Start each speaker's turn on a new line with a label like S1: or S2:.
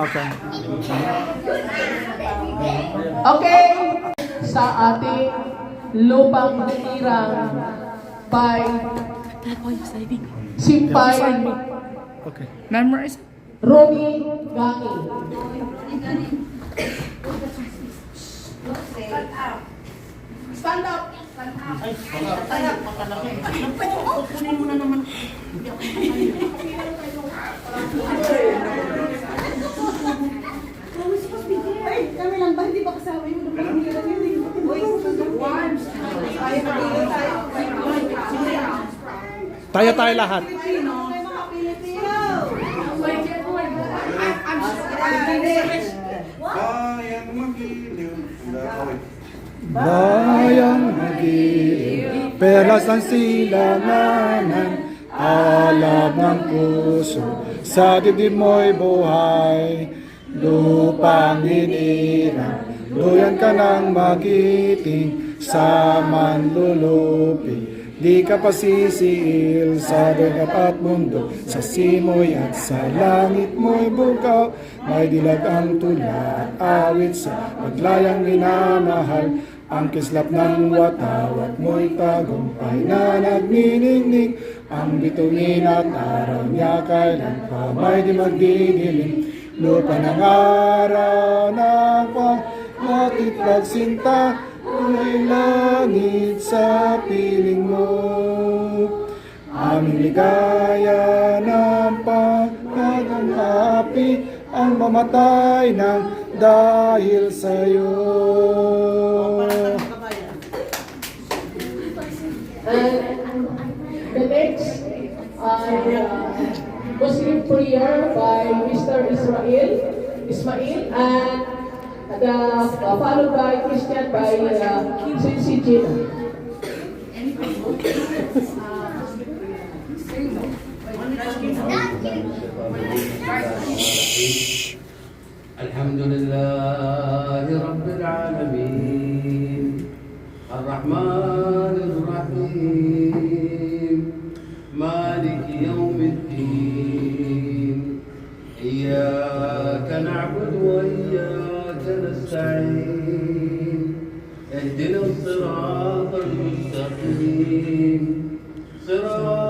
S1: Okay.
S2: Okay, sa ating lupang hirang by Simpay
S1: Okay.
S3: Memorize.
S2: Romy Gani. Stand up.
S4: Kami lang ba? Hindi ba kasama yung napamira yun?
S1: Tayo lahat.
S5: Bayang magiliw.
S1: Bayang magiliw, perlas ang silanganan, alab ng puso, sa dibdib mo'y buhay, lupang hinirang, luyan ka ng magiting, sa manlulupi. Di ka pasisiil sa dagat at mundo, sa simoy at sa langit mo'y bukaw, may dilag ang tula, awit sa paglayang minamahal, ang kislap ng watawat mo'y tagumpay na nagniningning, ang bituin at araw niya kailan pa may di magdidilim, lupa ng araw ng pangmatitlag sinta, may langit sa piling mo, aming ligaya ng pagkagangapi, ang mamatay ng dahil sa'yo.
S2: The next Muslim prayer by Mr. Ismail, and followed by Christian by Cincy Gina.
S6: الحمد لله رب العالمين الرحمن الرحيم مالك يوم الدين إياك نعبد وإياك نستعين اهدنا الصراط المستقيم صراط